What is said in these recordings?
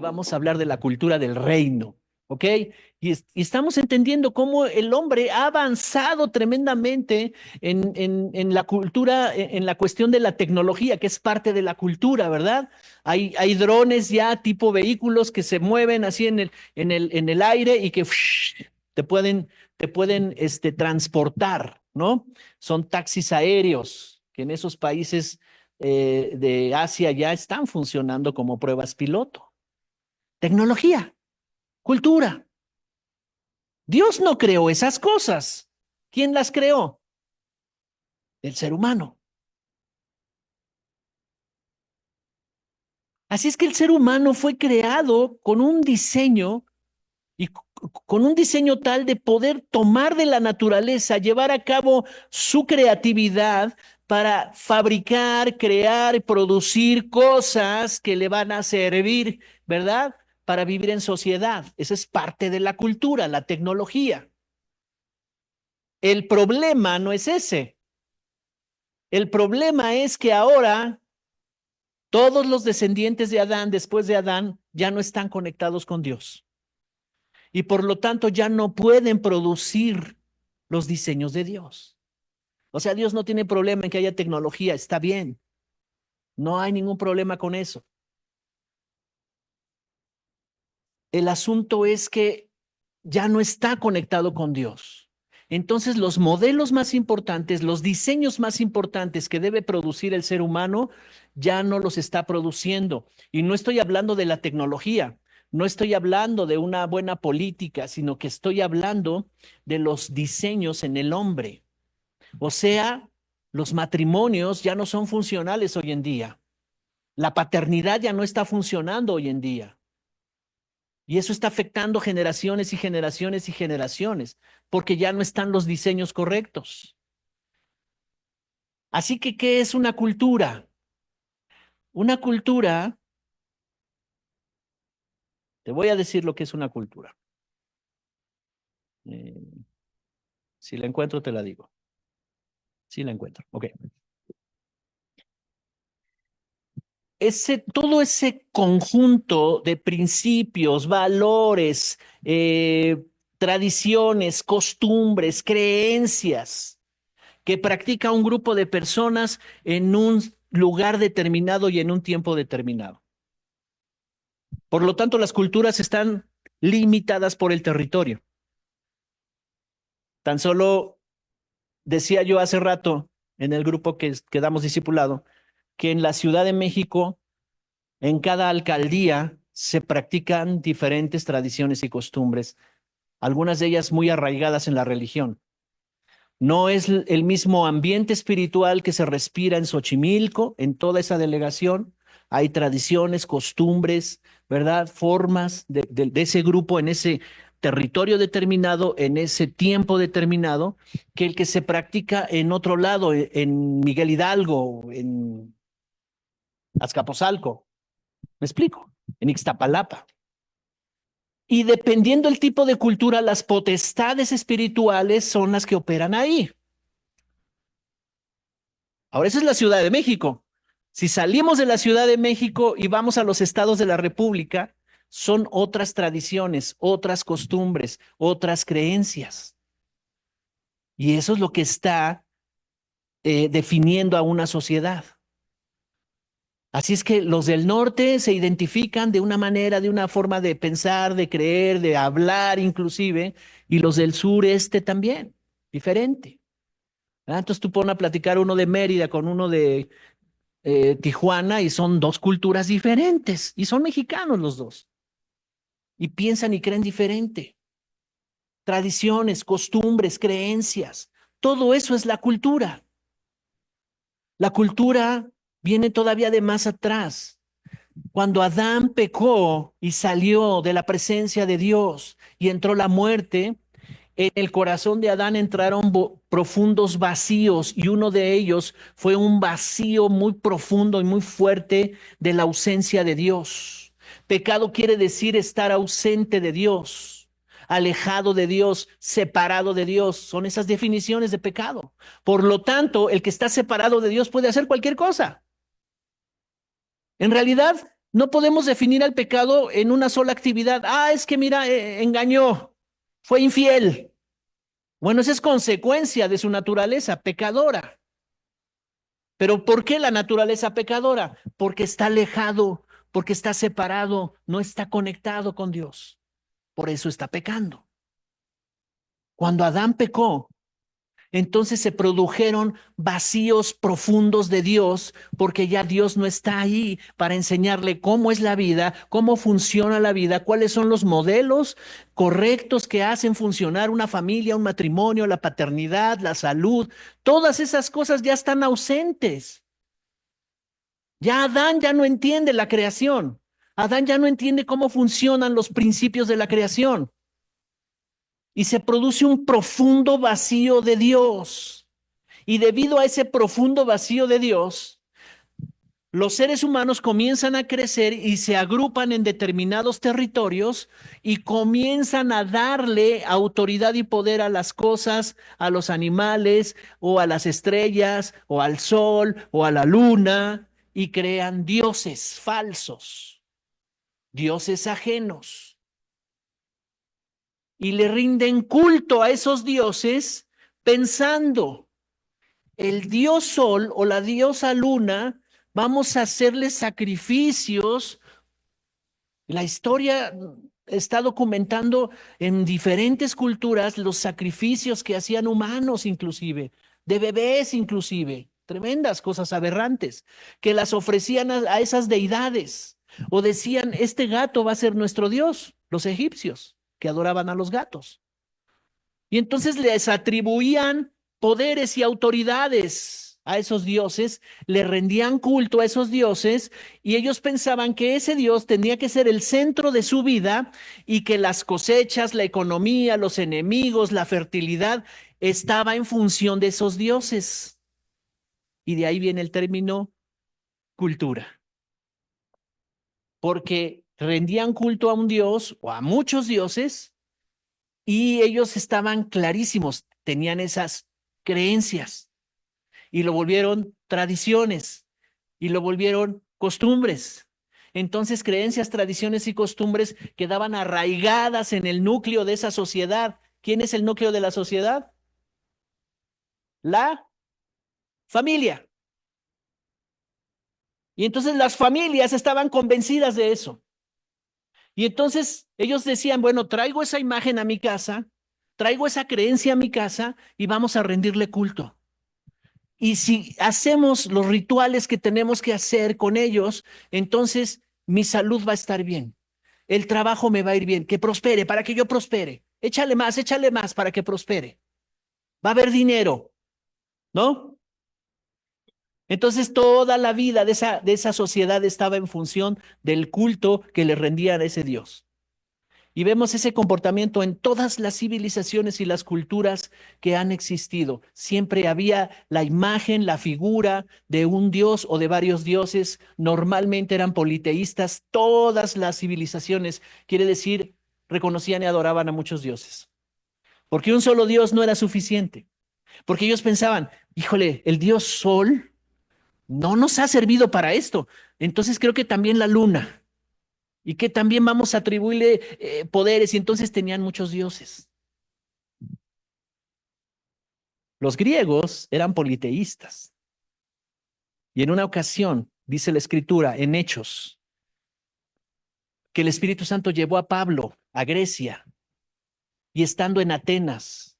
vamos a hablar de la cultura del reino, ¿ok? Y estamos entendiendo cómo el hombre ha avanzado tremendamente en la cultura, en la cuestión de la tecnología, que es parte de la cultura, ¿verdad? Hay drones ya tipo vehículos que se mueven así en el aire y que te pueden transportar, ¿no? Son taxis aéreos que en esos países de Asia ya están funcionando como pruebas piloto. Tecnología, cultura. Dios no creó esas cosas. ¿Quién las creó? El ser humano. Así es que el ser humano fue creado con un diseño y con un diseño tal de poder tomar de la naturaleza, llevar a cabo su creatividad para fabricar, crear, producir cosas que le van a servir, ¿verdad? Para vivir en sociedad. Esa es parte de la cultura, la tecnología. El problema no es ese. El problema es que ahora todos los descendientes de Adán, después de Adán, ya no están conectados con Dios. Y por lo tanto ya no pueden producir los diseños de Dios. O sea, Dios no tiene problema en que haya tecnología, está bien. No hay ningún problema con eso. El asunto es que ya no está conectado con Dios. Entonces, los modelos más importantes, los diseños más importantes que debe producir el ser humano, ya no los está produciendo. Y no estoy hablando de la tecnología, no estoy hablando de una buena política, sino que estoy hablando de los diseños en el hombre. O sea, los matrimonios ya no son funcionales hoy en día. La paternidad ya no está funcionando hoy en día. Y eso está afectando generaciones y generaciones y generaciones, porque ya no están los diseños correctos. Así que, ¿qué es una cultura? Una cultura, te voy a decir lo que es una cultura. Eh, si la encuentro, te la digo. Si la encuentro, ok. Todo ese conjunto de principios, valores, tradiciones, costumbres, creencias que practica un grupo de personas en un lugar determinado y en un tiempo determinado. Por lo tanto, las culturas están limitadas por el territorio. Tan solo decía yo hace rato en el grupo que damos discipulado, que en la Ciudad de México, en cada alcaldía, se practican diferentes tradiciones y costumbres, algunas de ellas muy arraigadas en la religión. No es el mismo ambiente espiritual que se respira en Xochimilco, en toda esa delegación. Hay tradiciones, costumbres, ¿verdad? Formas de ese grupo en ese territorio determinado, en ese tiempo determinado, que el que se practica en otro lado, en Miguel Hidalgo, en Azcapotzalco. ¿Me explico? En Ixtapalapa. Y dependiendo del tipo de cultura, las potestades espirituales son las que operan ahí. Ahora, esa es la Ciudad de México. Si salimos de la Ciudad de México y vamos a los estados de la República, son otras tradiciones, otras costumbres, otras creencias. Y eso es lo que está definiendo a una sociedad. Así es que los del norte se identifican de una manera, de una forma de pensar, de creer, de hablar inclusive, y los del sureste también, diferente. Entonces tú pones a platicar uno de Mérida con uno de Tijuana y son dos culturas diferentes y son mexicanos los dos y piensan y creen diferente. Tradiciones, costumbres, creencias, todo eso es la cultura. La cultura viene todavía de más atrás. Cuando Adán pecó y salió de la presencia de Dios y entró la muerte, en el corazón de Adán entraron profundos vacíos y uno de ellos fue un vacío muy profundo y muy fuerte de la ausencia de Dios. Pecado quiere decir estar ausente de Dios, alejado de Dios, separado de Dios. Son esas definiciones de pecado. Por lo tanto, el que está separado de Dios puede hacer cualquier cosa. En realidad, No podemos definir al pecado en una sola actividad. Ah, es que mira, engañó, fue infiel. Bueno, esa es consecuencia de su naturaleza pecadora. Pero ¿por qué la naturaleza pecadora? Porque está alejado, porque está separado, no está conectado con Dios. Por eso está pecando. Cuando Adán pecó, entonces se produjeron vacíos profundos de Dios, porque ya Dios no está ahí para enseñarle cómo es la vida, cómo funciona la vida, cuáles son los modelos correctos que hacen funcionar una familia, un matrimonio, la paternidad, la salud. Todas esas cosas ya están ausentes. Ya Adán ya no entiende la creación. Adán ya no entiende cómo funcionan los principios de la creación. Y se produce un profundo vacío de Dios. Y debido a ese profundo vacío de Dios, los seres humanos comienzan a crecer y se agrupan en determinados territorios y comienzan a darle autoridad y poder a las cosas, a los animales o a las estrellas o al sol o a la luna y crean dioses falsos, dioses ajenos. Y le rinden culto a esos dioses pensando, el dios sol o la diosa luna, vamos a hacerle sacrificios. La historia está documentando en diferentes culturas los sacrificios que hacían humanos inclusive, de bebés inclusive, tremendas cosas aberrantes, que las ofrecían a esas deidades. O decían, este gato va a ser nuestro dios, los egipcios, que adoraban a los gatos. Y entonces les atribuían poderes y autoridades a esos dioses, le rendían culto a esos dioses y ellos pensaban que ese dios tenía que ser el centro de su vida y que las cosechas, la economía, los enemigos, la fertilidad estaba en función de esos dioses. Y de ahí viene el término cultura, porque rendían culto a un dios o a muchos dioses y ellos estaban clarísimos, tenían esas creencias y lo volvieron tradiciones y lo volvieron costumbres. Entonces, creencias, tradiciones y costumbres quedaban arraigadas en el núcleo de esa sociedad. ¿Quién es el núcleo de la sociedad? La familia. Y entonces las familias estaban convencidas de eso. Y entonces ellos decían, bueno, traigo esa imagen a mi casa, traigo esa creencia a mi casa y vamos a rendirle culto. Y si hacemos los rituales que tenemos que hacer con ellos, entonces mi salud va a estar bien. El trabajo me va a ir bien, que prospere, para que yo prospere. Échale más para que prospere. Va a haber dinero, ¿no? Entonces toda la vida de esa sociedad estaba en función del culto que le rendían a ese Dios. Y vemos ese comportamiento en todas las civilizaciones y las culturas que han existido. Siempre había la imagen, la figura de un dios o de varios dioses. Normalmente eran politeístas. Todas las civilizaciones, quiere decir, reconocían y adoraban a muchos dioses. Porque un solo dios no era suficiente. Porque ellos pensaban, híjole, el dios sol no nos ha servido para esto. Entonces creo que también la luna y que también vamos a atribuirle poderes y entonces tenían muchos dioses. Los griegos eran politeístas y en una ocasión, dice la escritura en Hechos, que el Espíritu Santo llevó a Pablo a Grecia y estando en Atenas,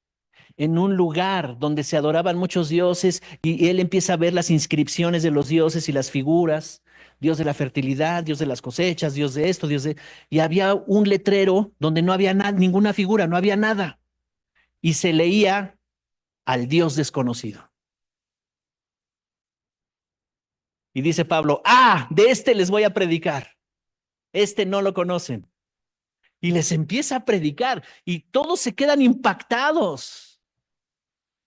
en un lugar donde se adoraban muchos dioses y él empieza a ver las inscripciones de los dioses y las figuras, Dios de la fertilidad, Dios de las cosechas, Dios de esto, Dios de... Y había un letrero donde no había ninguna figura, no había nada. Y se leía al Dios desconocido. Y dice Pablo, de este les voy a predicar. Este no lo conocen. Y les empieza a predicar y todos se quedan impactados.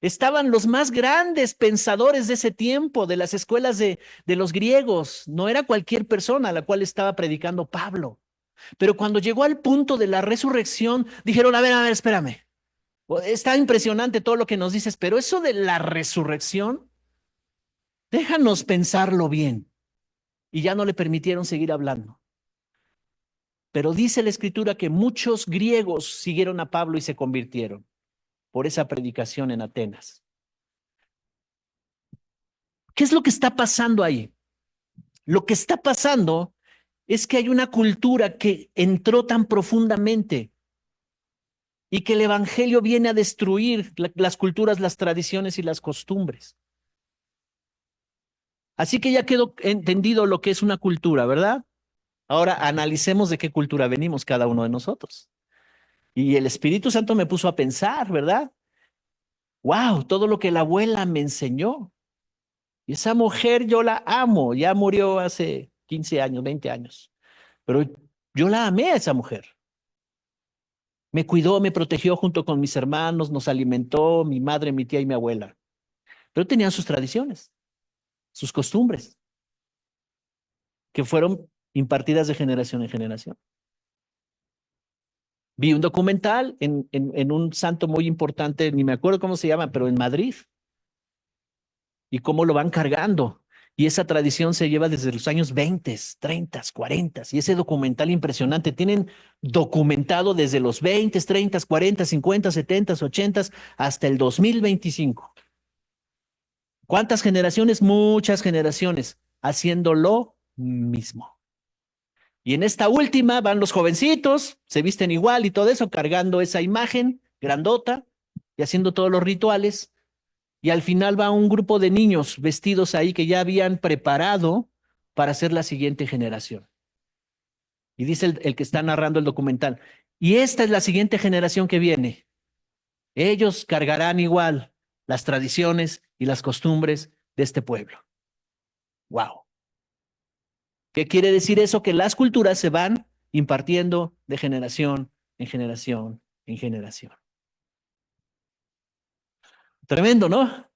Estaban los más grandes pensadores de ese tiempo, de las escuelas de los griegos. No era cualquier persona a la cual estaba predicando Pablo. Pero cuando llegó al punto de la resurrección, dijeron, a ver, espérame. Está impresionante todo lo que nos dices, pero eso de la resurrección, déjanos pensarlo bien. Y ya no le permitieron seguir hablando. Pero dice la Escritura que muchos griegos siguieron a Pablo y se convirtieron por esa predicación en Atenas. ¿Qué es lo que está pasando ahí? Lo que está pasando es que hay una cultura que entró tan profundamente y que el evangelio viene a destruir las culturas, las tradiciones y las costumbres. Así que ya quedó entendido lo que es una cultura, ¿verdad? Ahora analicemos de qué cultura venimos cada uno de nosotros. Y el Espíritu Santo me puso a pensar, ¿verdad? Wow, todo lo que la abuela me enseñó. Y esa mujer yo la amo, ya murió hace 15 años, 20 años, pero yo la amé a esa mujer. Me cuidó, me protegió junto con mis hermanos, nos alimentó, mi madre, mi tía y mi abuela. Pero tenían sus tradiciones, sus costumbres, que fueron impartidas de generación en generación. Vi un documental en un santo muy importante, ni me acuerdo cómo se llama, pero en Madrid, y cómo lo van cargando. Y esa tradición se lleva desde los años 20, 30, 40. Y ese documental impresionante. Tienen documentado desde los 20, 30, 40, 50, 70, 80 hasta el 2025. ¿Cuántas generaciones? Muchas generaciones haciendo lo mismo. Y en esta última van los jovencitos, se visten igual y todo eso, cargando esa imagen grandota y haciendo todos los rituales. Y al final va un grupo de niños vestidos ahí que ya habían preparado para ser la siguiente generación. Y dice el que está narrando el documental, y esta es la siguiente generación que viene. Ellos cargarán igual las tradiciones y las costumbres de este pueblo. Wow. ¿Qué quiere decir eso? Que las culturas se van impartiendo de generación en generación en generación. Tremendo, ¿no?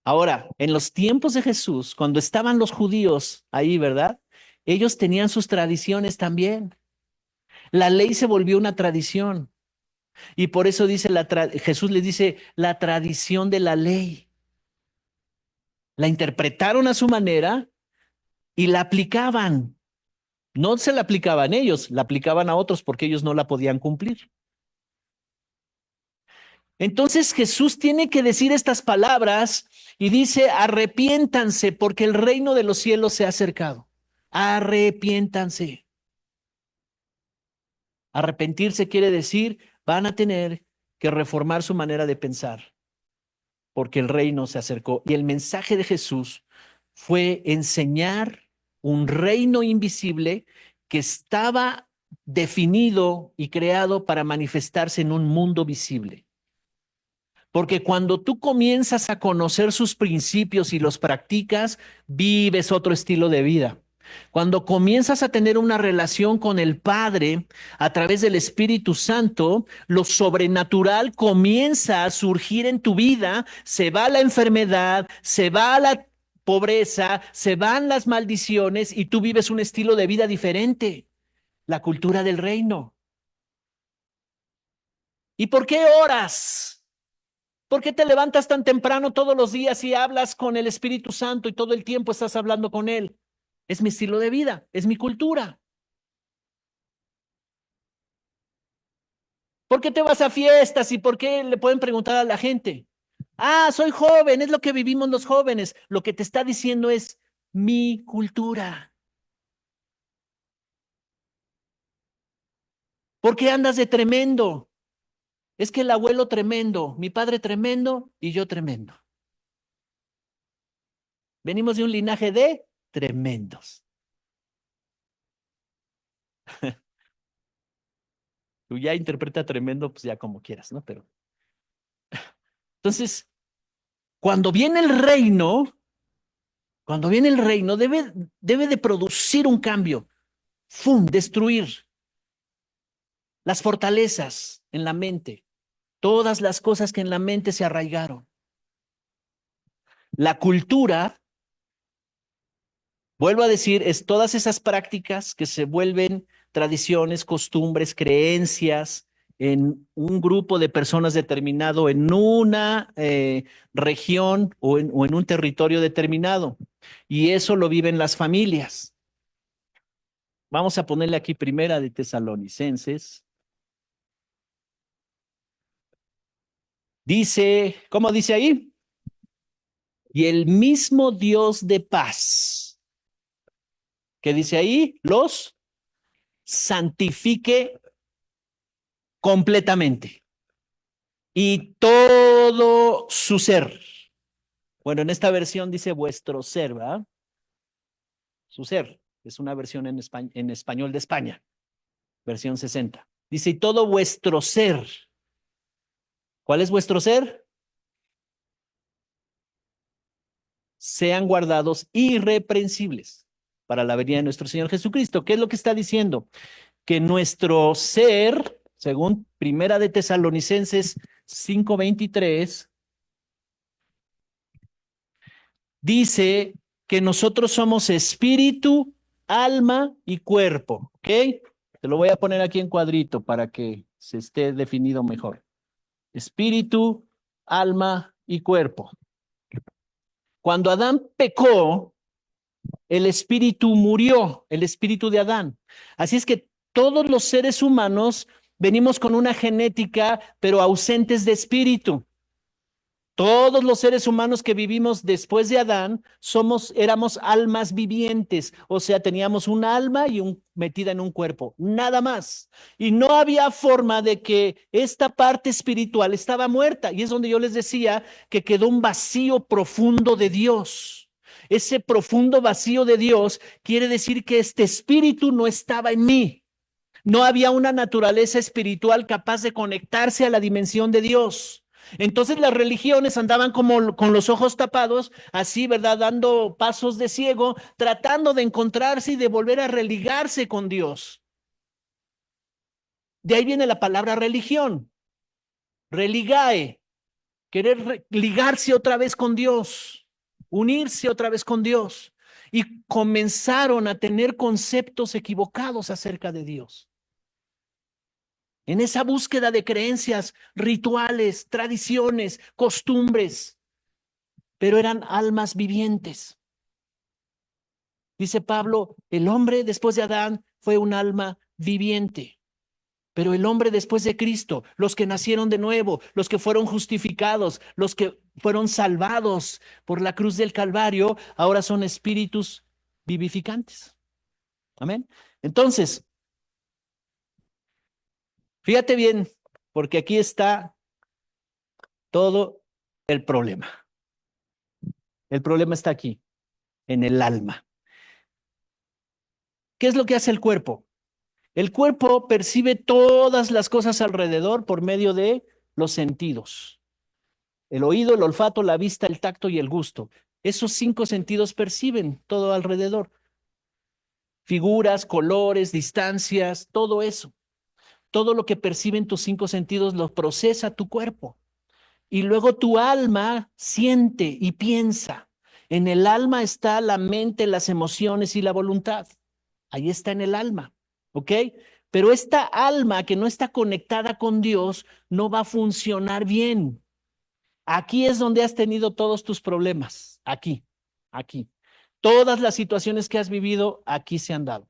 Ahora, en los tiempos de Jesús, cuando estaban los judíos ahí, ¿verdad? Ellos tenían sus tradiciones también. La ley se volvió una tradición. Y por eso dice Jesús les dice la tradición de la ley. La interpretaron a su manera y la aplicaban. No se la aplicaban ellos, la aplicaban a otros porque ellos no la podían cumplir. Entonces Jesús tiene que decir estas palabras y dice, arrepiéntanse porque el reino de los cielos se ha acercado. Arrepiéntanse. Arrepentirse quiere decir, van a tener que reformar su manera de pensar porque el reino se acercó. Y el mensaje de Jesús fue enseñar un reino invisible que estaba definido y creado para manifestarse en un mundo visible. Porque cuando tú comienzas a conocer sus principios y los practicas, vives otro estilo de vida. Cuando comienzas a tener una relación con el Padre a través del Espíritu Santo, lo sobrenatural comienza a surgir en tu vida, se va la enfermedad, se va la pobreza, se van las maldiciones y tú vives un estilo de vida diferente, la cultura del reino. ¿Y por qué oras? ¿Por qué te levantas tan temprano todos los días y hablas con el Espíritu Santo y todo el tiempo estás hablando con Él? Es mi estilo de vida, es mi cultura. ¿Por qué te vas a fiestas y por qué le pueden preguntar a la gente? Ah, soy joven, es lo que vivimos los jóvenes. Lo que te está diciendo es mi cultura. ¿Por qué andas de tremendo? Es que el abuelo tremendo, mi padre tremendo y yo tremendo. Venimos de un linaje de tremendos. Tú ya interpreta tremendo, pues ya como quieras, ¿no? Pero entonces, cuando viene el reino, debe de producir un cambio. ¡Fum! Destruir las fortalezas en la mente, todas las cosas que en la mente se arraigaron. La cultura, vuelvo a decir, es todas esas prácticas que se vuelven tradiciones, costumbres, creencias en un grupo de personas determinado, en una región o en un territorio determinado. Y eso lo viven las familias. Vamos a ponerle aquí Primera de Tesalonicenses. Dice, ¿cómo dice ahí? Y el mismo Dios de paz, ¿qué dice ahí? Los santifique completamente y todo su ser. Bueno, en esta versión dice vuestro ser, ¿verdad? Su ser. Es una versión en español de España, versión 60. Dice, y todo vuestro ser. ¿Cuál es vuestro ser? Sean guardados irreprensibles para la venida de nuestro Señor Jesucristo. ¿Qué es lo que está diciendo? Que nuestro ser, según Primera de Tesalonicenses 5:23, dice que nosotros somos espíritu, alma y cuerpo, ¿ok? Te lo voy a poner aquí en cuadrito para que se esté definido mejor. Espíritu, alma y cuerpo. Cuando Adán pecó, el espíritu murió, el espíritu de Adán. Así es que todos los seres humanos venimos con una genética, pero ausentes de espíritu. Todos los seres humanos que vivimos después de Adán éramos almas vivientes, o sea, teníamos un alma metida en un cuerpo, nada más. Y no había forma de que esta parte espiritual estaba muerta. Y es donde yo les decía que quedó un vacío profundo de Dios. Ese profundo vacío de Dios quiere decir que este espíritu no estaba en mí. No había una naturaleza espiritual capaz de conectarse a la dimensión de Dios. Entonces las religiones andaban como con los ojos tapados, así, ¿verdad? Dando pasos de ciego, tratando de encontrarse y de volver a religarse con Dios. De ahí viene la palabra religión, religae, querer ligarse otra vez con Dios, unirse otra vez con Dios. Y comenzaron a tener conceptos equivocados acerca de Dios. En esa búsqueda de creencias, rituales, tradiciones, costumbres, pero eran almas vivientes. Dice Pablo, el hombre después de Adán fue un alma viviente, pero el hombre después de Cristo, los que nacieron de nuevo, los que fueron justificados, los que fueron salvados por la cruz del Calvario, ahora son espíritus vivificantes. Amén. Entonces, fíjate bien, porque aquí está todo el problema. El problema está aquí, en el alma. ¿Qué es lo que hace el cuerpo? El cuerpo percibe todas las cosas alrededor por medio de los sentidos. El oído, el olfato, la vista, el tacto y el gusto. Esos 5 sentidos perciben todo alrededor. Figuras, colores, distancias, todo eso. Todo lo que perciben tus 5 sentidos lo procesa tu cuerpo. Y luego tu alma siente y piensa. En el alma está la mente, las emociones y la voluntad. Ahí está en el alma, ¿ok? Pero esta alma que no está conectada con Dios no va a funcionar bien. Aquí es donde has tenido todos tus problemas. Aquí. Todas las situaciones que has vivido, aquí se han dado.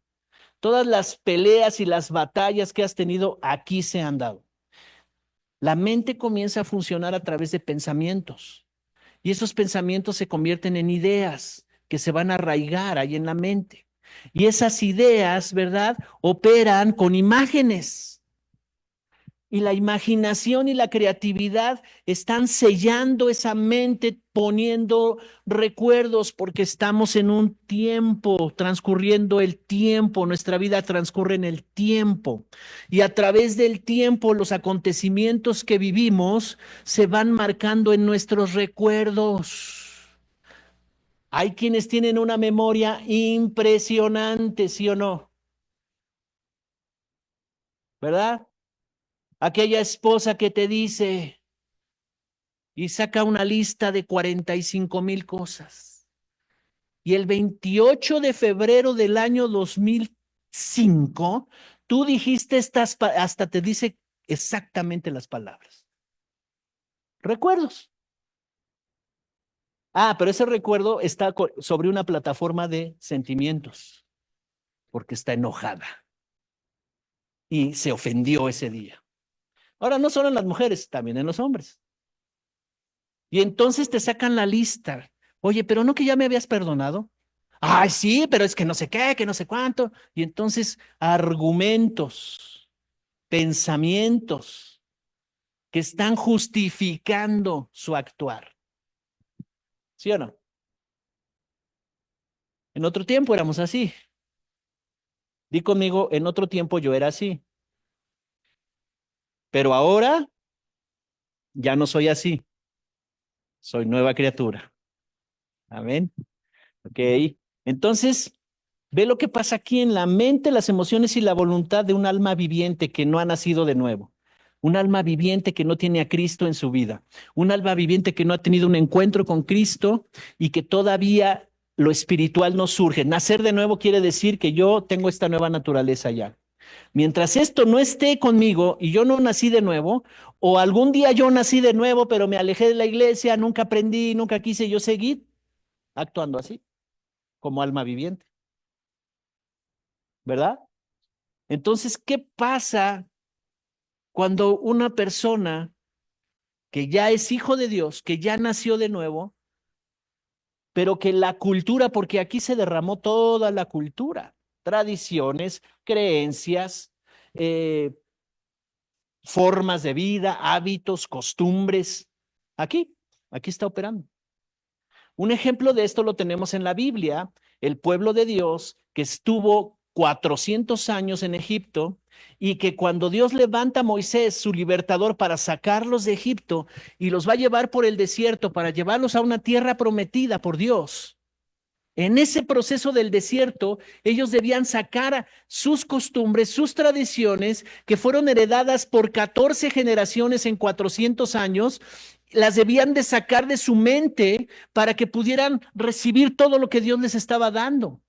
Todas las peleas y las batallas que has tenido, aquí se han dado. La mente comienza a funcionar a través de pensamientos. Y esos pensamientos se convierten en ideas que se van a arraigar ahí en la mente. Y esas ideas, ¿verdad? Operan con imágenes. Y la imaginación y la creatividad están sellando esa mente, poniendo recuerdos, porque estamos en un tiempo, transcurriendo el tiempo, nuestra vida transcurre en el tiempo. Y a través del tiempo, los acontecimientos que vivimos se van marcando en nuestros recuerdos. Hay quienes tienen una memoria impresionante, ¿sí o no? ¿Verdad? Aquella esposa que te dice y saca una lista de 45,000 cosas. Y el 28 de febrero del año 2005, tú dijiste hasta te dice exactamente las palabras. Recuerdos. Ah, pero ese recuerdo está sobre una plataforma de sentimientos. porque está enojada y se ofendió ese día. Ahora, no solo en las mujeres, también en los hombres. Y entonces te sacan la lista. Oye, pero no que ya me habías perdonado. Ay, sí, pero es que no sé qué, que no sé cuánto. Y entonces argumentos, pensamientos que están justificando su actuar. ¿Sí o no? En otro tiempo éramos así. Di conmigo, en otro tiempo yo era así. Pero ahora ya no soy así. Soy nueva criatura. Amén. Ok. Entonces, ve lo que pasa aquí en la mente, las emociones y la voluntad de un alma viviente que no ha nacido de nuevo. Un alma viviente que no tiene a Cristo en su vida. Un alma viviente que no ha tenido un encuentro con Cristo y que todavía lo espiritual no surge. Nacer de nuevo quiere decir que yo tengo esta nueva naturaleza ya. Mientras esto no esté conmigo y yo no nací de nuevo, o algún día yo nací de nuevo, pero me alejé de la iglesia, nunca aprendí, nunca quise, yo seguir actuando así, como alma viviente, ¿verdad? Entonces, ¿qué pasa cuando una persona que ya es hijo de Dios, que ya nació de nuevo, pero que la cultura, porque aquí se derramó toda la cultura, tradiciones, creencias, eh, formas de vida, hábitos, costumbres, aquí, aquí está operando. Un ejemplo de esto lo tenemos en la Biblia, el pueblo de Dios que estuvo 400 años en Egipto y que cuando Dios levanta a Moisés, su libertador, para sacarlos de Egipto y los va a llevar por el desierto, para llevarlos a una tierra prometida por Dios. En ese proceso del desierto, ellos debían sacar sus costumbres, sus tradiciones, que fueron heredadas por 14 generaciones en 400 años, las debían de sacar de su mente para que pudieran recibir todo lo que Dios les estaba dando.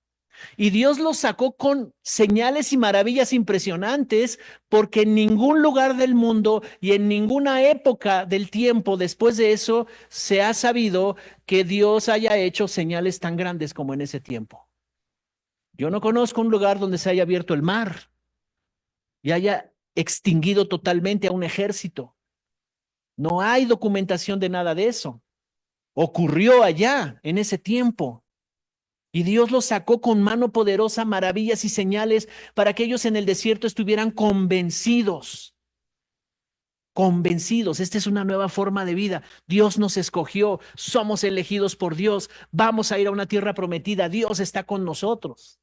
Y Dios los sacó con señales y maravillas impresionantes, porque en ningún lugar del mundo y en ninguna época del tiempo después de eso se ha sabido que Dios haya hecho señales tan grandes como en ese tiempo. Yo no conozco un lugar donde se haya abierto el mar y haya extinguido totalmente a un ejército. No hay documentación de nada de eso. Ocurrió allá, en ese tiempo. Y Dios los sacó con mano poderosa, maravillas y señales para que ellos en el desierto estuvieran convencidos. Convencidos, esta es una nueva forma de vida. Dios nos escogió, somos elegidos por Dios, vamos a ir a una tierra prometida, Dios está con nosotros.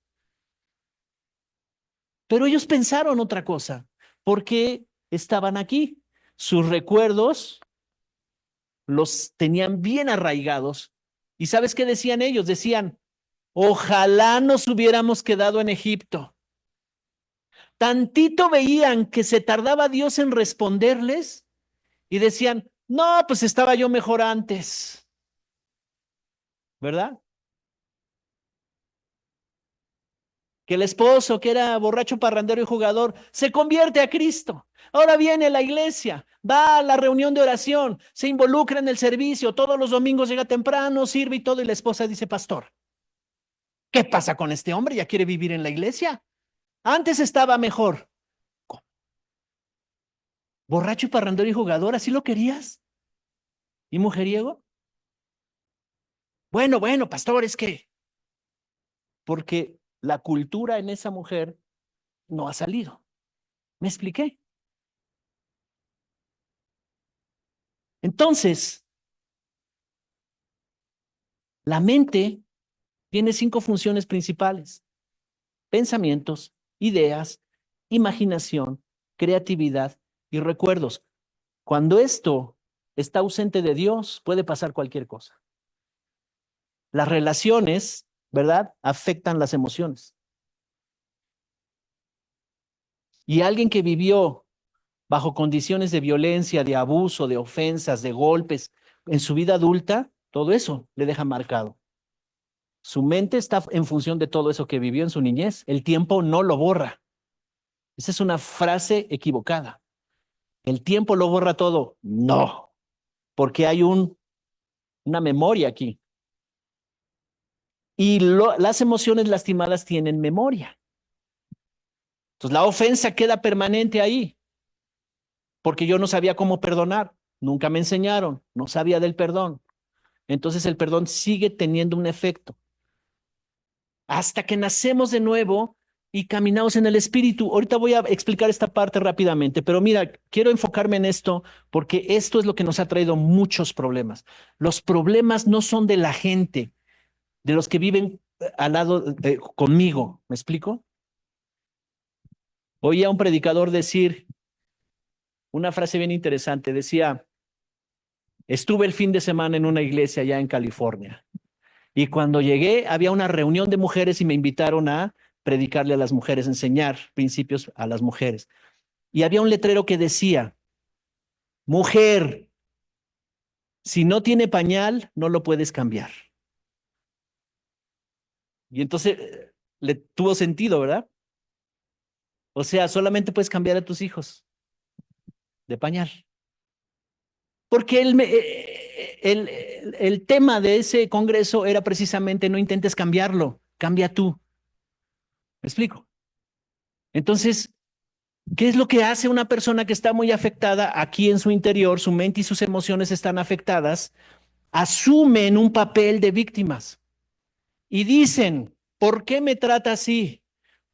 Pero ellos pensaron otra cosa, porque estaban aquí. Sus recuerdos los tenían bien arraigados. ¿Y sabes qué decían ellos? Decían, ojalá nos hubiéramos quedado en Egipto. Tantito veían que se tardaba Dios en responderles y decían, no, pues estaba yo mejor antes, ¿verdad? Que el esposo, que era borracho, parrandero y jugador, se convierte a Cristo. Ahora viene a la iglesia, va a la reunión de oración, se involucra en el servicio, todos los domingos llega temprano, sirve y todo, y la esposa dice, pastor, ¿qué pasa con este hombre? ¿Ya quiere vivir en la iglesia? Antes estaba mejor. ¿Cómo? Borracho y parrandero y jugador, ¿así lo querías? ¿Y mujeriego? Bueno, pastor, es que, porque la cultura en esa mujer no ha salido. ¿Me expliqué? Entonces, la mente tiene 5 funciones principales: pensamientos, ideas, imaginación, creatividad y recuerdos. Cuando esto está ausente de Dios, puede pasar cualquier cosa. Las relaciones, ¿verdad?, afectan las emociones. Y alguien que vivió bajo condiciones de violencia, de abuso, de ofensas, de golpes, en su vida adulta, todo eso le deja marcado. Su mente está en función de todo eso que vivió en su niñez. El tiempo no lo borra. Esa es una frase equivocada. El tiempo lo borra todo. No, porque hay una memoria aquí. Y las emociones lastimadas tienen memoria. Entonces la ofensa queda permanente ahí, porque yo no sabía cómo perdonar, nunca me enseñaron, no sabía del perdón. Entonces el perdón sigue teniendo un efecto. Hasta que nacemos de nuevo y caminamos en el Espíritu. Ahorita voy a explicar esta parte rápidamente, pero mira, quiero enfocarme en esto porque esto es lo que nos ha traído muchos problemas. Los problemas no son de la gente, de los que viven al lado conmigo. ¿Me explico? Oí a un predicador decir una frase bien interesante. Decía, estuve el fin de semana en una iglesia allá en California. Y cuando llegué, había una reunión de mujeres y me invitaron a predicarle a las mujeres, enseñar principios a las mujeres. Y había un letrero que decía, mujer, si no tiene pañal, no lo puedes cambiar. Y entonces le tuvo sentido, ¿verdad? O sea, solamente puedes cambiar a tus hijos de pañal. Porque el tema de ese congreso era precisamente no intentes cambiarlo, cambia tú. ¿Me explico? Entonces, ¿qué es lo que hace una persona que está muy afectada aquí en su interior? Su mente y sus emociones están afectadas. Asumen un papel de víctimas y dicen, ¿por qué me trata así?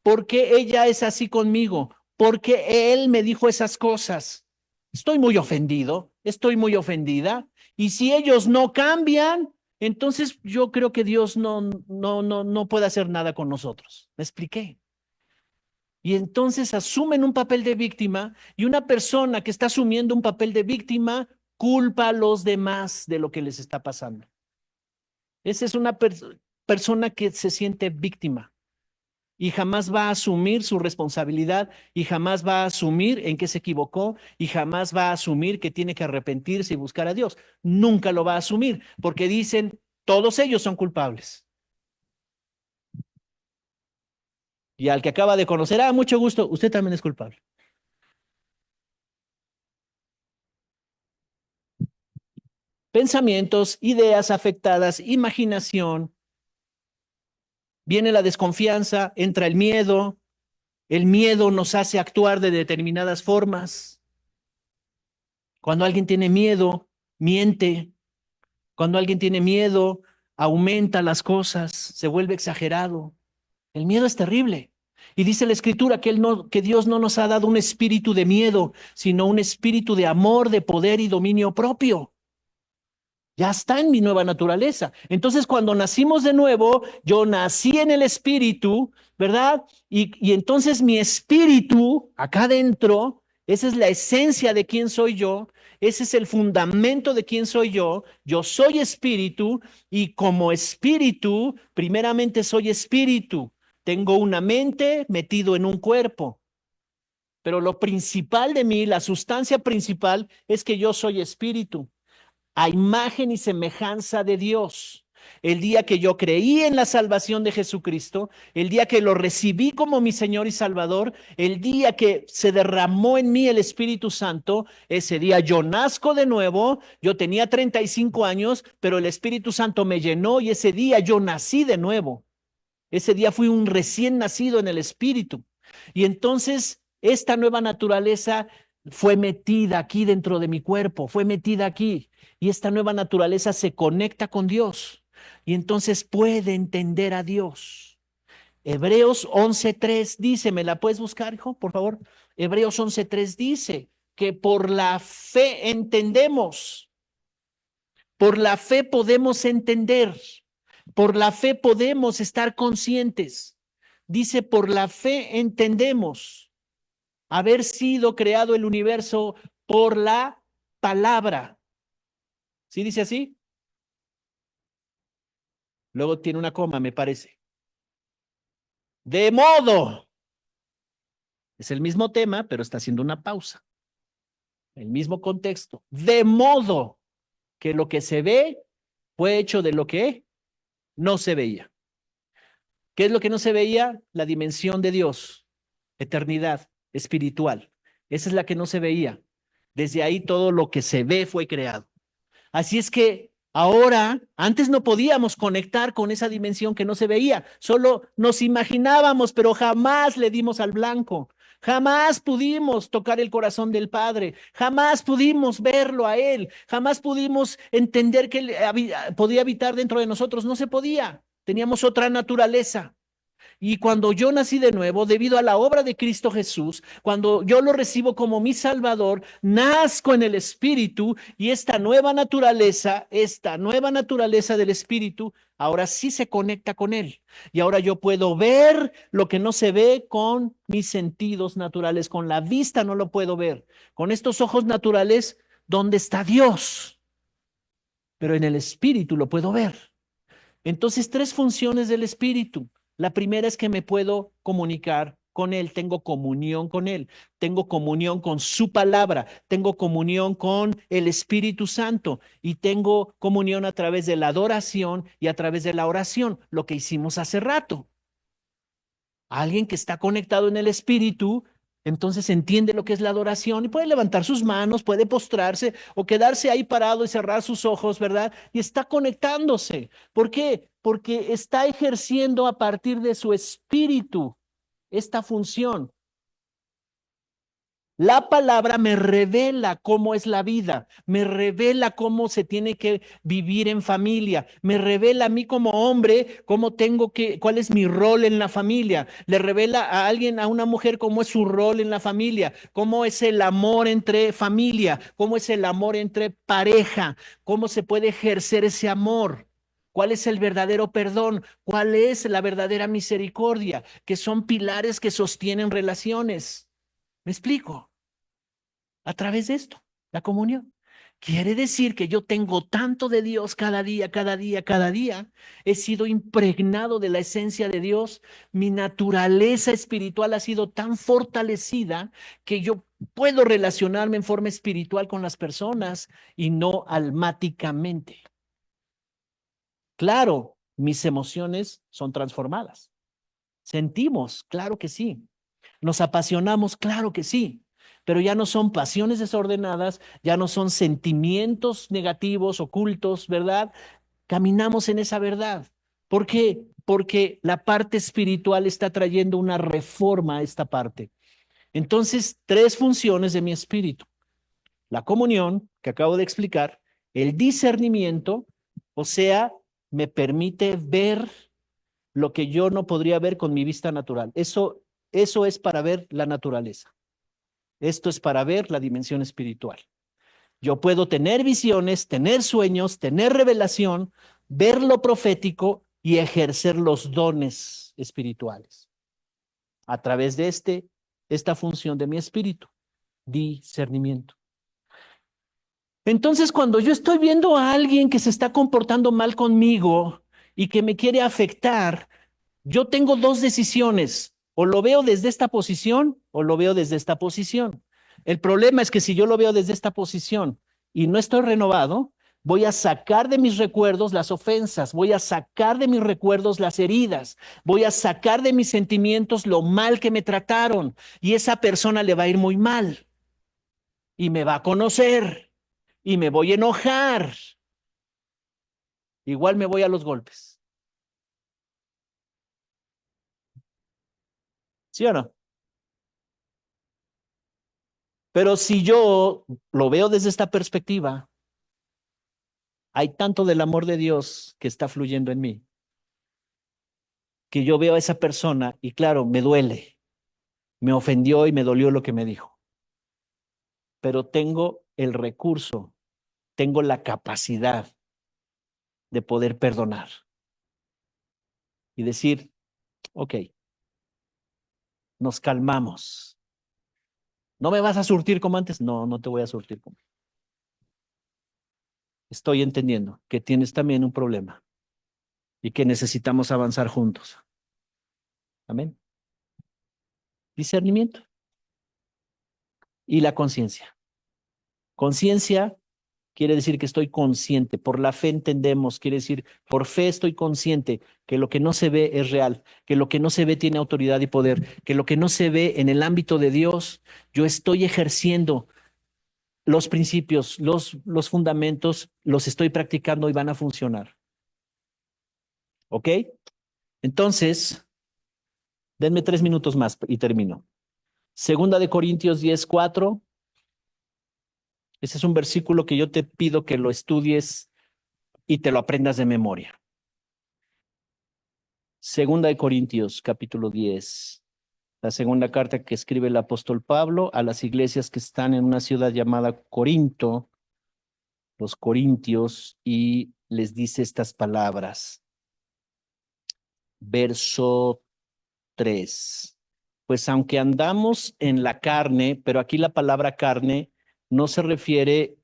¿Por qué ella es así conmigo? ¿Por qué él me dijo esas cosas? Estoy muy ofendido, estoy muy ofendida. Y si ellos no cambian, entonces yo creo que Dios no puede hacer nada con nosotros. ¿Me expliqué? Y entonces asumen un papel de víctima y una persona que está asumiendo un papel de víctima culpa a los demás de lo que les está pasando. Esa es una persona que se siente víctima y jamás va a asumir su responsabilidad y jamás va a asumir en qué se equivocó y jamás va a asumir que tiene que arrepentirse y buscar a Dios. Nunca lo va a asumir porque dicen, todos ellos son culpables. Y al que acaba de conocer, mucho gusto, usted también es culpable. Pensamientos, ideas afectadas, imaginación, viene la desconfianza, entra el miedo nos hace actuar de determinadas formas. Cuando alguien tiene miedo, miente. Cuando alguien tiene miedo, aumenta las cosas, se vuelve exagerado. El miedo es terrible. Y dice la Escritura que Dios no nos ha dado un espíritu de miedo, sino un espíritu de amor, de poder y dominio propio. Ya está en mi nueva naturaleza. Entonces, cuando nacimos de nuevo, yo nací en el espíritu, ¿verdad? Y entonces mi espíritu, acá adentro, esa es la esencia de quién soy yo, ese es el fundamento de quién soy yo. Yo soy espíritu y como espíritu, primeramente soy espíritu. Tengo una mente metido en un cuerpo. Pero lo principal de mí, la sustancia principal, es que yo soy espíritu a imagen y semejanza de Dios. El día que yo creí en la salvación de Jesucristo, el día que lo recibí como mi Señor y Salvador, el día que se derramó en mí el Espíritu Santo, ese día yo nazco de nuevo, yo tenía 35 años, pero el Espíritu Santo me llenó y ese día yo nací de nuevo. Ese día fui un recién nacido en el Espíritu. Y entonces esta nueva naturaleza fue metida aquí dentro de mi cuerpo, fue metida aquí. Y esta nueva naturaleza se conecta con Dios. Y entonces puede entender a Dios. Hebreos 11:3 dice, ¿me la puedes buscar, hijo, por favor? Hebreos 11:3 dice que por la fe entendemos, por la fe podemos entender, por la fe podemos estar conscientes. Dice, por la fe entendemos haber sido creado el universo por la palabra. ¿Sí dice así? Luego tiene una coma, me parece. De modo. Es el mismo tema, pero está haciendo una pausa. El mismo contexto. De modo que lo que se ve fue hecho de lo que no se veía. ¿Qué es lo que no se veía? La dimensión de Dios, eternidad espiritual. Esa es la que no se veía. Desde ahí todo lo que se ve fue creado. Así es que ahora, antes no podíamos conectar con esa dimensión que no se veía, solo nos imaginábamos, pero jamás le dimos al blanco. Jamás pudimos tocar el corazón del Padre, jamás pudimos verlo a Él, jamás pudimos entender que Él podía habitar dentro de nosotros, no se podía, teníamos otra naturaleza. Y cuando yo nací de nuevo, debido a la obra de Cristo Jesús, cuando yo lo recibo como mi Salvador, nazco en el Espíritu y esta nueva naturaleza del Espíritu, ahora sí se conecta con Él. Y ahora yo puedo ver lo que no se ve con mis sentidos naturales, con la vista no lo puedo ver. Con estos ojos naturales, ¿dónde está Dios? Pero en el Espíritu lo puedo ver. Entonces, tres funciones del Espíritu. La primera es que me puedo comunicar con Él, tengo comunión con Él, tengo comunión con su palabra, tengo comunión con el Espíritu Santo y tengo comunión a través de la adoración y a través de la oración, lo que hicimos hace rato. Alguien que está conectado en el Espíritu, entonces entiende lo que es la adoración y puede levantar sus manos, puede postrarse o quedarse ahí parado y cerrar sus ojos, ¿verdad? Y está conectándose. ¿Por qué? Porque está ejerciendo a partir de su espíritu esta función. La palabra me revela cómo es la vida, me revela cómo se tiene que vivir en familia, me revela a mí como hombre cuál es mi rol en la familia, le revela a alguien, a una mujer, cómo es su rol en la familia, cómo es el amor entre familia, cómo es el amor entre pareja, cómo se puede ejercer ese amor. ¿Cuál es el verdadero perdón? ¿Cuál es la verdadera misericordia? Que son pilares que sostienen relaciones. ¿Me explico? A través de esto, la comunión. Quiere decir que yo tengo tanto de Dios cada día, cada día, cada día. He sido impregnado de la esencia de Dios. Mi naturaleza espiritual ha sido tan fortalecida que yo puedo relacionarme en forma espiritual con las personas y no almáticamente. Claro, mis emociones son transformadas. Sentimos, claro que sí. Nos apasionamos, claro que sí, pero ya no son pasiones desordenadas, ya no son sentimientos negativos, ocultos, ¿verdad? Caminamos en esa verdad. ¿Por qué? Porque la parte espiritual está trayendo una reforma a esta parte. Entonces, tres funciones de mi espíritu. La comunión, que acabo de explicar, el discernimiento, o sea, me permite ver lo que yo no podría ver con mi vista natural. Eso es para ver la naturaleza. Esto es para ver la dimensión espiritual. Yo puedo tener visiones, tener sueños, tener revelación, ver lo profético y ejercer los dones espirituales a través de esta función de mi espíritu, discernimiento. Entonces, cuando yo estoy viendo a alguien que se está comportando mal conmigo y que me quiere afectar, yo tengo dos decisiones, o lo veo desde esta posición o lo veo desde esta posición. El problema es que si yo lo veo desde esta posición y no estoy renovado, voy a sacar de mis recuerdos las ofensas, voy a sacar de mis recuerdos las heridas, voy a sacar de mis sentimientos lo mal que me trataron y esa persona le va a ir muy mal y me va a conocer y me voy a enojar. Igual me voy a los golpes. ¿Sí o no? Pero si yo lo veo desde esta perspectiva, hay tanto del amor de Dios que está fluyendo en mí, que yo veo a esa persona y claro, me duele, me ofendió y me dolió lo que me dijo, pero tengo el recurso, tengo la capacidad de poder perdonar y decir, ok, nos calmamos. ¿No me vas a surtir como antes? No, no te voy a surtir como. Estoy entendiendo que tienes también un problema y que necesitamos avanzar juntos. Amén. Discernimiento y la conciencia. Conciencia quiere decir que estoy consciente. Por la fe entendemos, quiere decir, por fe estoy consciente que lo que no se ve es real, que lo que no se ve tiene autoridad y poder, que lo que no se ve en el ámbito de Dios, yo estoy ejerciendo los principios, los fundamentos, los estoy practicando y van a funcionar. ¿Ok? Entonces, denme 3 minutos más y termino. Segunda de Corintios 10:4. Ese es un versículo que yo te pido que lo estudies y te lo aprendas de memoria. Segunda de Corintios, capítulo 10. La segunda carta que escribe el apóstol Pablo a las iglesias que están en una ciudad llamada Corinto, los corintios, y les dice estas palabras. Verso 3. Pues aunque andamos en la carne, pero aquí la palabra carne no se refiere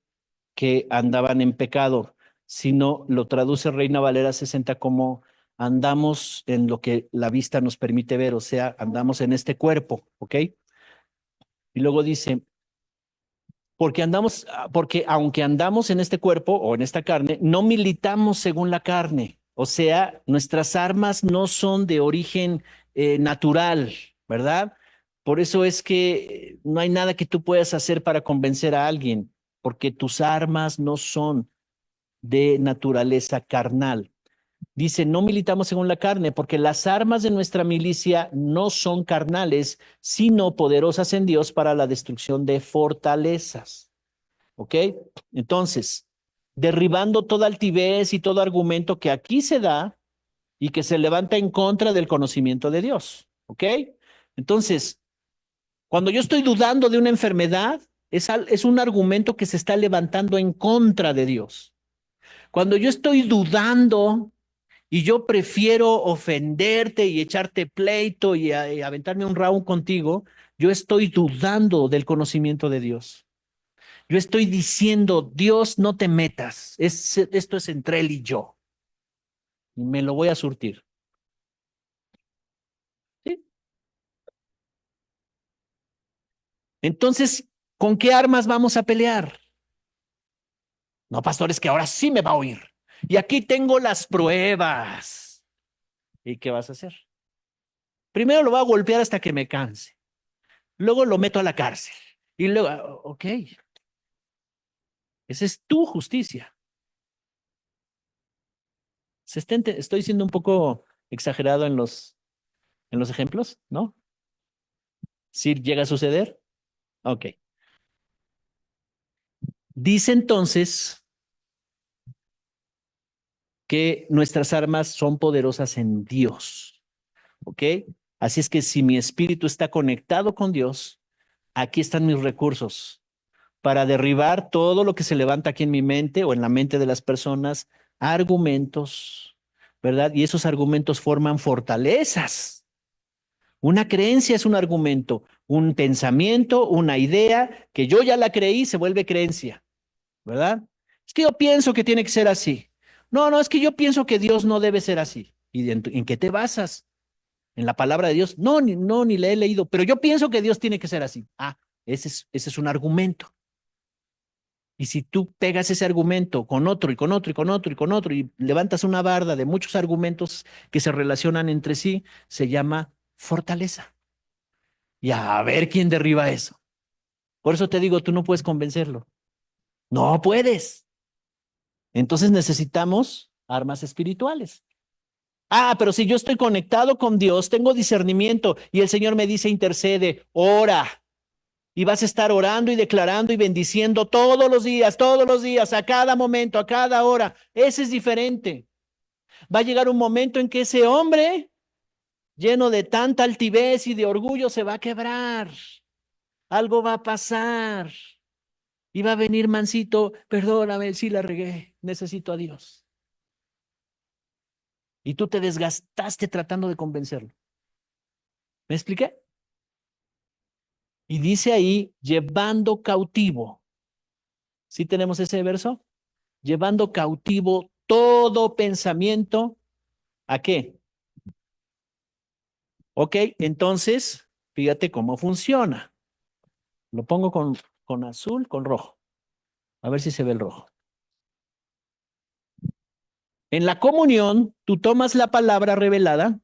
que andaban en pecado, sino lo traduce Reina Valera 60 como andamos en lo que la vista nos permite ver, o sea, andamos en este cuerpo, ¿ok? Y luego dice, porque aunque andamos en este cuerpo o en esta carne, no militamos según la carne. O sea, nuestras armas no son de origen natural, ¿verdad? Por eso es que no hay nada que tú puedas hacer para convencer a alguien, porque tus armas no son de naturaleza carnal. Dice, no militamos según la carne, porque las armas de nuestra milicia no son carnales, sino poderosas en Dios para la destrucción de fortalezas. ¿Ok? Entonces, derribando toda altivez y todo argumento que aquí se da y que se levanta en contra del conocimiento de Dios. ¿Ok? Entonces, cuando yo estoy dudando de una enfermedad, es un argumento que se está levantando en contra de Dios. Cuando yo estoy dudando y yo prefiero ofenderte y echarte pleito y aventarme un round contigo, yo estoy dudando del conocimiento de Dios. Yo estoy diciendo, Dios, no te metas. Esto es entre él y yo. Y me lo voy a surtir. ¿Sí? Entonces, ¿con qué armas vamos a pelear? No, pastor, es que ahora sí me va a oír. Y aquí tengo las pruebas. ¿Y qué vas a hacer? Primero lo voy a golpear hasta que me canse. Luego lo meto a la cárcel. Y luego, ok, esa es tu justicia. Estoy siendo un poco exagerado en los ejemplos, ¿no? Si llega a suceder, ok. Dice entonces que nuestras armas son poderosas en Dios, ¿ok? Así es que si mi espíritu está conectado con Dios, aquí están mis recursos para derribar todo lo que se levanta aquí en mi mente o en la mente de las personas, argumentos, ¿verdad? Y esos argumentos forman fortalezas. Una creencia es un argumento, un pensamiento, una idea que yo ya la creí, se vuelve creencia, ¿verdad? Es que yo pienso que tiene que ser así. No, no, es que yo pienso que Dios no debe ser así. ¿Y en qué te basas? ¿En la palabra de Dios? No, ni le he leído, pero yo pienso que Dios tiene que ser así. Ah, ese es un argumento. Y si tú pegas ese argumento con otro y con otro y con otro y con otro y levantas una barda de muchos argumentos que se relacionan entre sí, se llama fortaleza. Y a ver quién derriba eso. Por eso te digo, tú no puedes convencerlo. No puedes. Entonces necesitamos armas espirituales. Ah, pero si yo estoy conectado con Dios, tengo discernimiento y el Señor me dice, intercede, ora. Y vas a estar orando y declarando y bendiciendo todos los días, a cada momento, a cada hora. Ese es diferente. Va a llegar un momento en que ese hombre, lleno de tanta altivez y de orgullo, se va a quebrar. Algo va a pasar. Y va a venir mansito, perdóname si la regué, necesito a Dios. Y tú te desgastaste tratando de convencerlo. ¿Me expliqué? Y dice ahí, llevando cautivo. ¿Sí tenemos ese verso? Llevando cautivo todo pensamiento. ¿A qué? Ok, entonces, fíjate cómo funciona. Lo pongo con azul, con rojo. A ver si se ve el rojo. En la comunión, tú tomas la palabra revelada,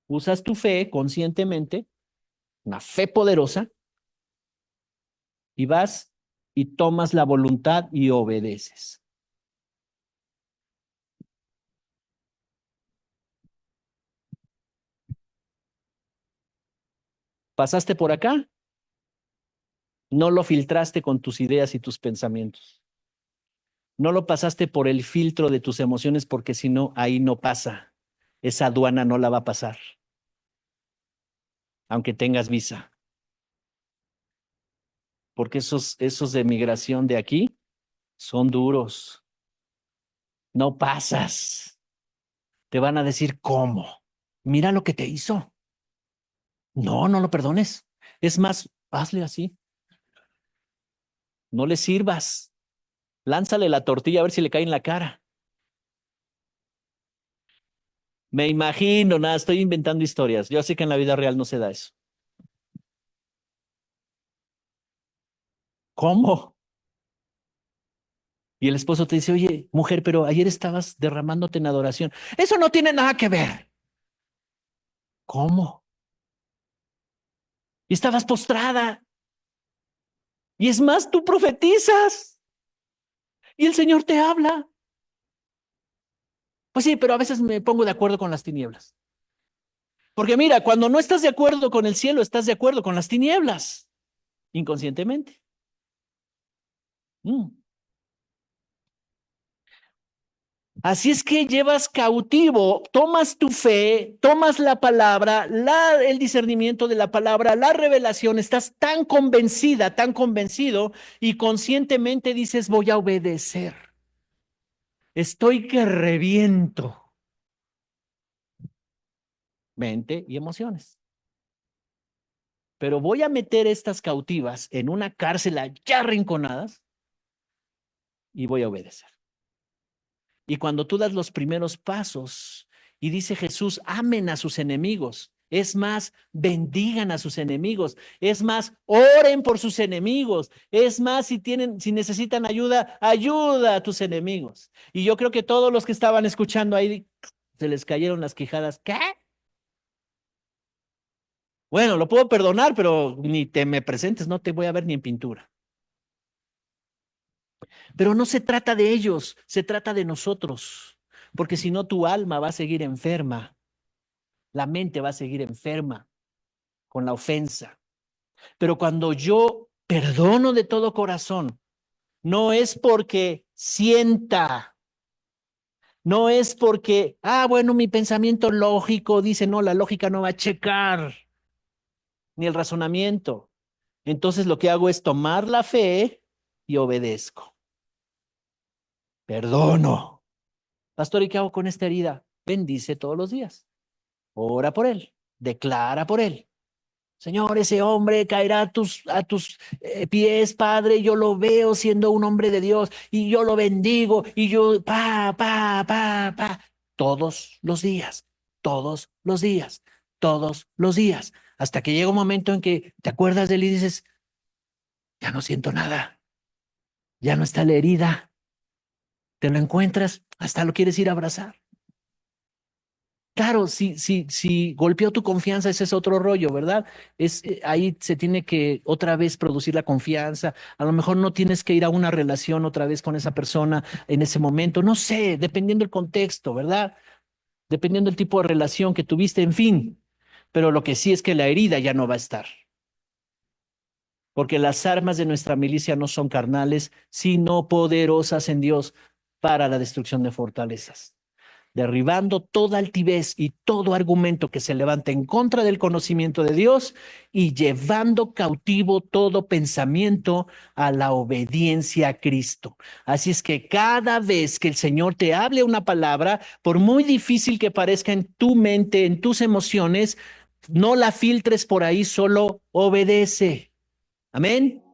usas tu fe conscientemente, una fe poderosa, y vas y tomas la voluntad y obedeces. ¿Pasaste por acá? No lo filtraste con tus ideas y tus pensamientos. No lo pasaste por el filtro de tus emociones porque si no, ahí no pasa. Esa aduana no la va a pasar, aunque tengas visa. Porque esos de migración de aquí son duros. No pasas. Te van a decir, ¿cómo? Mira lo que te hizo. No, no lo perdones. Es más, hazle así. No le sirvas. Lánzale la tortilla a ver si le cae en la cara. Me imagino, nada, estoy inventando historias. Yo sé que en la vida real no se da eso. ¿Cómo? Y el esposo te dice, oye, mujer, pero ayer estabas derramándote en adoración. Eso no tiene nada que ver. ¿Cómo? Y estabas postrada. Y es más, tú profetizas. Y el Señor te habla. Pues sí, pero a veces me pongo de acuerdo con las tinieblas. Porque mira, cuando no estás de acuerdo con el cielo, estás de acuerdo con las tinieblas, inconscientemente. Mm. Así es que llevas cautivo, tomas tu fe, tomas la palabra, el discernimiento de la palabra, la revelación, estás tan convencida, tan convencido y conscientemente dices, voy a obedecer. Estoy que reviento. Mente y emociones. Pero voy a meter estas cautivas en una cárcel ya arrinconadas y voy a obedecer. Y cuando tú das los primeros pasos y dice Jesús, amen a sus enemigos. Es más, bendigan a sus enemigos. Es más, oren por sus enemigos. Es más, si necesitan ayuda, ayuda a tus enemigos. Y yo creo que todos los que estaban escuchando ahí se les cayeron las quijadas. ¿Qué? Bueno, lo puedo perdonar, pero ni te me presentes, no te voy a ver ni en pintura. Pero no se trata de ellos, se trata de nosotros, porque si no tu alma va a seguir enferma, la mente va a seguir enferma con la ofensa. Pero cuando yo perdono de todo corazón, no es porque sienta, no es porque, bueno, mi pensamiento lógico dice, no, la lógica no va a checar, ni el razonamiento. Entonces lo que hago es tomar la fe y obedezco. Perdono. Pastor, ¿y qué hago con esta herida? Bendice todos los días. Ora por él. Declara por él. Señor, ese hombre caerá a tus pies, Padre. Yo lo veo siendo un hombre de Dios y yo lo bendigo y yo, todos los días, todos los días, todos los días, hasta que llega un momento en que te acuerdas de él y dices, ya no siento nada, ya no está la herida, te lo encuentras, hasta lo quieres ir a abrazar. Claro, si golpeó tu confianza, ese es otro rollo, ¿verdad? Ahí se tiene que otra vez producir la confianza. A lo mejor no tienes que ir a una relación otra vez con esa persona en ese momento. No sé, dependiendo del contexto, ¿verdad? Dependiendo del tipo de relación que tuviste, en fin. Pero lo que sí es que la herida ya no va a estar. Porque las armas de nuestra milicia no son carnales, sino poderosas en Dios para la destrucción de fortalezas, derribando toda altivez y todo argumento que se levante en contra del conocimiento de Dios y llevando cautivo todo pensamiento a la obediencia a Cristo. Así es que cada vez que el Señor te hable una palabra, por muy difícil que parezca en tu mente, en tus emociones, no la filtres por ahí, solo obedece. Amén.